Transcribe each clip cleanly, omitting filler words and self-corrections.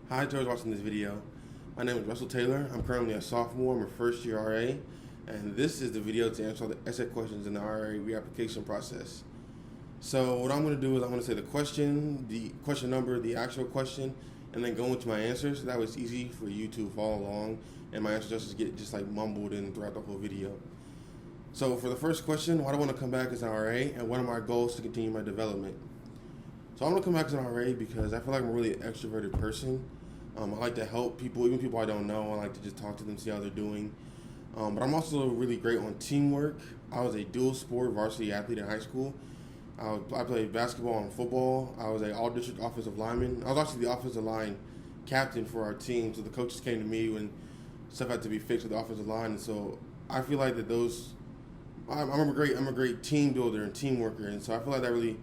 Hi to those watching this video. My name is Russell Taylor. I'm currently a sophomore. I'm a first year RA, and this is the video to answer all the essay questions in the RA reapplication process. So what I'm going to do is I'm going to say the question number, the actual question, and then go into my answers. So that way it's easy for you to follow along, and my answers just get like mumbled in throughout the whole video. So for the first question, why do I want to come back as an RA, and what are my goals to continue my development? So I'm going to come back as an RA because I feel like I'm a really extroverted person. I like to help people, even people I don't know. I like to just talk to them, see how they're doing. But I'm also really great on teamwork. I was a dual sport varsity athlete in high school. I played basketball and football. I was an all-district offensive lineman. I was actually the offensive line captain for our team. So the coaches came to me when stuff had to be fixed with the offensive line. And so I feel like that I'm a great team builder and team worker. And so I feel like that really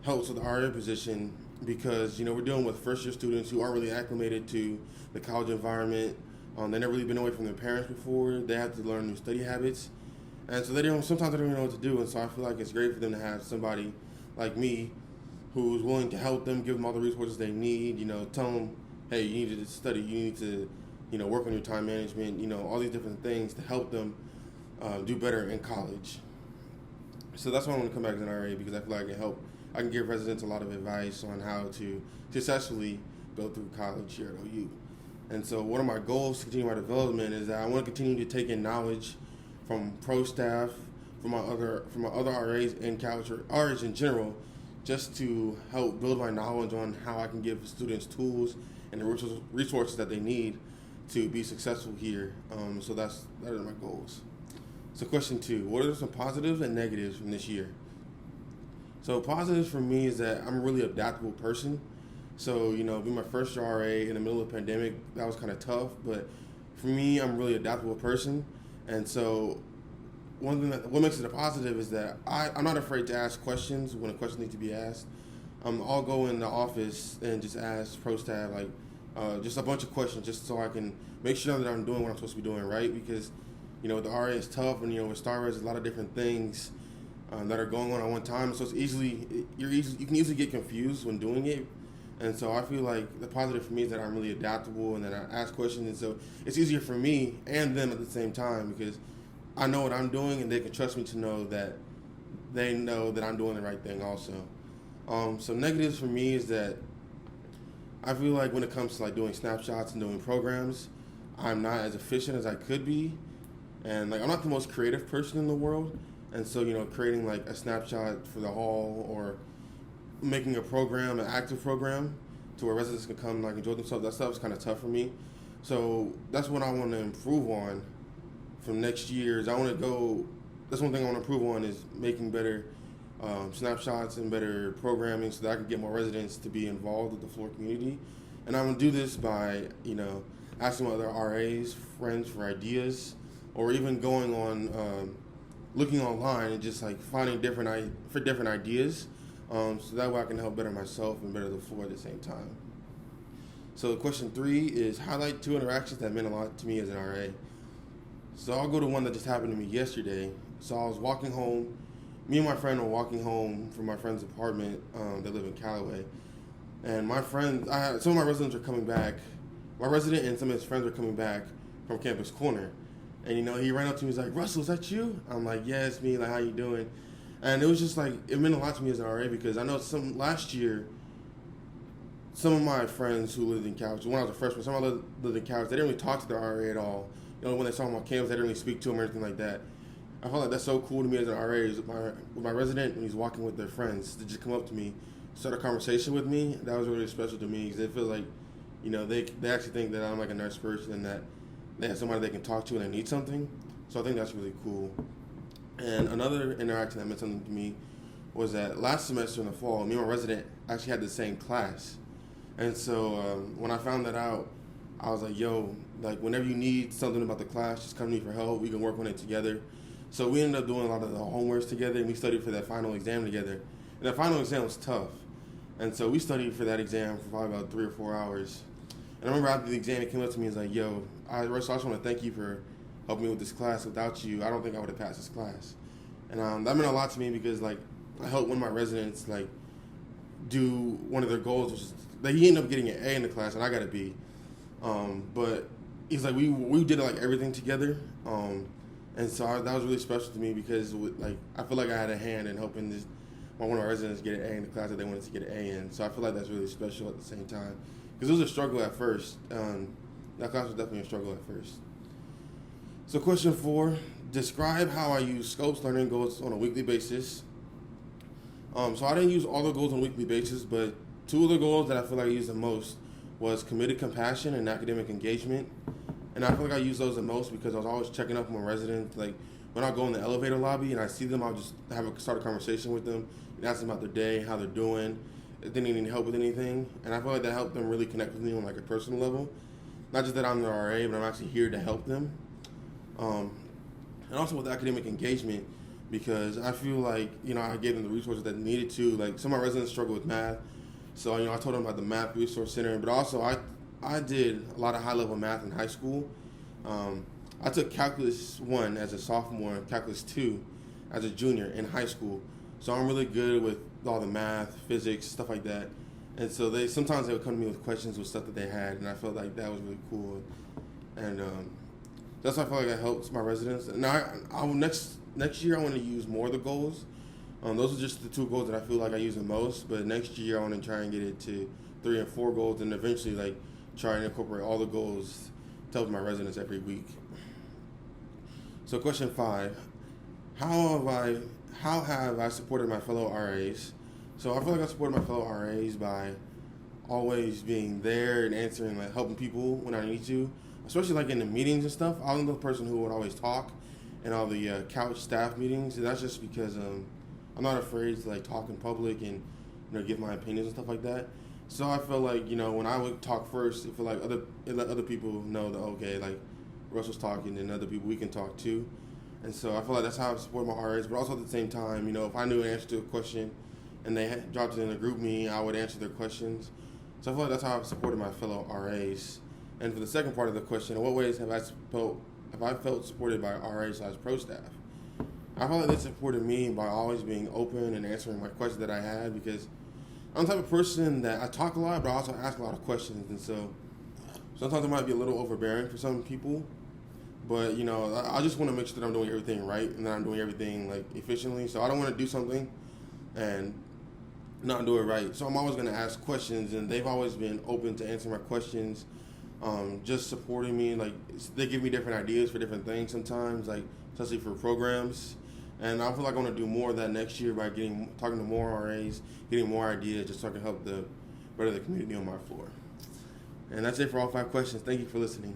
helps with the RA position because, we're dealing with first-year students who aren't really acclimated to the college environment. They've never really been away from their parents before. They have to learn new study habits. And so sometimes they don't even know what to do. And so I feel like it's great for them to have somebody like me who's willing to help them, give them all the resources they need, tell them, hey, you need to study, you need to, work on your time management, all these different things to help them do better in college. So that's why I want to come back as an RA because I feel like I can give residents a lot of advice on how to successfully go through college here at OU. And so one of my goals to continue my development is that I want to continue to take in knowledge from pro staff, from my other RAs and college RAs in general, just to help build my knowledge on how I can give students tools and the resources that they need to be successful here. So that are my goals. So question 2, what are some positives and negatives from this year? So positives for me is that I'm a really adaptable person. So, being my first year RA in the middle of the pandemic, that was kind of tough. But for me, I'm a really adaptable person. And so what makes it a positive is that I'm not afraid to ask questions when a question needs to be asked. I'll go in the office and just ask pro staff, just a bunch of questions just so I can make sure that I'm doing what I'm supposed to be doing, right? Because, the RA is tough and, with Star Res, there's a lot of different things that are going on at one time, so you can easily get confused when doing it, and so I feel like the positive for me is that I'm really adaptable and that I ask questions, and so it's easier for me and them at the same time because I know what I'm doing and they can trust me to know that they know that I'm doing the right thing also. So negatives for me is that I feel like when it comes to doing snapshots and doing programs, I'm not as efficient as I could be, and I'm not the most creative person in the world. And so, creating a snapshot for the hall or making a program, an active program, to where residents can come enjoy themselves, that stuff is kind of tough for me. So that's what I want to improve on from next year. That's one thing I want to improve on is making better snapshots and better programming so that I can get more residents to be involved with the floor community. And I'm going to do this by, asking other RAs, friends for ideas, or even going on looking online and just finding different ideas, so that way I can help better myself and better the floor at the same time. So question 3 is highlight 2 interactions that meant a lot to me as an RA. So I'll go to one that just happened to me yesterday. So I was walking home. Me and my friend were walking home from my friend's apartment that live in Callaway, and some of my residents are coming back. My resident and some of his friends are coming back from Campus Corner. And, he ran up to me, he's like, Russell, is that you? I'm like, yeah, it's me, how you doing? And it was just it meant a lot to me as an RA because I know last year, some of my friends who lived in Couch, when I was a freshman, some of them lived in Couch, they didn't really talk to their RA at all. When they saw him on campus, they didn't really speak to him or anything like that. I felt like that's so cool to me as an RA, is with my resident, when he's walking with their friends, to just come up to me, start a conversation with me. That was really special to me because they feel like, they actually think that I'm a nice person and that they have somebody they can talk to and they need something. So I think that's really cool. And another interaction that meant something to me was that last semester in the fall, me and my resident actually had the same class. And so when I found that out, I was like, yo, whenever you need something about the class, just come to me for help. We can work on it together. So we ended up doing a lot of the homeworks together, and we studied for that final exam together. And that final exam was tough. And so we studied for that exam for probably about 3 or 4 hours. And I remember after the exam, he came up to me and was like, yo, Russell, I just want to thank you for helping me with this class. Without you, I don't think I would have passed this class. And that meant a lot to me because, I helped one of my residents, do one of their goals, which is he ended up getting an A in the class, and I got a B. But he's like, we did like everything together. And so that was really special to me because like I feel like I had a hand in helping one of my residents get an A in the class that they wanted to get an A in. So I feel like that's really special at the same time because it was a struggle at first. That class was definitely a struggle at first. So question 4, describe how I use scopes, learning goals on a weekly basis. So I didn't use all the goals on a weekly basis, but 2 of the goals that I feel like I used the most was committed compassion and academic engagement. And I feel like I use those the most because I was always checking up on my residents. Like when I go in the elevator lobby and I see them, I'll just start a conversation with them and ask them about their day, how they're doing, if they need any help with anything. And I feel like that helped them really connect with me on like a personal level. Not just that I'm the RA, but I'm actually here to help them. And also with academic engagement, because I feel like, I gave them the resources that they needed to. Like some of my residents struggle with math. So, I told them about the Math Resource Center, but also I did a lot of high-level math in high school. I took Calculus 1 as a sophomore and Calculus 2 as a junior in high school. So I'm really good with all the math, physics, stuff like that. And so sometimes they would come to me with questions with stuff that they had, and I felt like that was really cool. And that's why I feel like that helps my residents. Now, next year I want to use more of the goals. Those are just the 2 goals that I feel like I use the most. But next year I want to try and get it to 3 and 4 goals, and eventually like try and incorporate all the goals to help my residents every week. So question 5, how have I supported my fellow RAs? So I feel like I supported my fellow RAs by always being there and answering, like helping people when I need to, especially like in the meetings and stuff. I'm the person who would always talk in all the couch staff meetings, and that's just because I'm not afraid to like talk in public and give my opinions and stuff like that. So I feel like when I would talk first, it feel like it let other people know that okay, like Russell's talking, and other people we can talk too. And so I feel like that's how I support my RAs. But also at the same time, if I knew an answer to a question and they dropped it in a group meeting, I would answer their questions. So I feel like that's how I've supported my fellow RAs. And for the second part of the question, in what ways have I felt supported by RA/pro staff? I feel like they supported me by always being open and answering my questions that I had, because I'm the type of person that I talk a lot, but I also ask a lot of questions. And so sometimes it might be a little overbearing for some people. But, I just want to make sure that I'm doing everything right and that I'm doing everything like efficiently. So I don't want to do something and not do it right. So I'm always going to ask questions, and they've always been open to answering my questions, just supporting me. Like they give me different ideas for different things sometimes, like especially for programs. And I feel like I want to do more of that next year by talking to more RAs, getting more ideas, just so I can help better the community on my floor. And that's it for all 5 questions. Thank you for listening.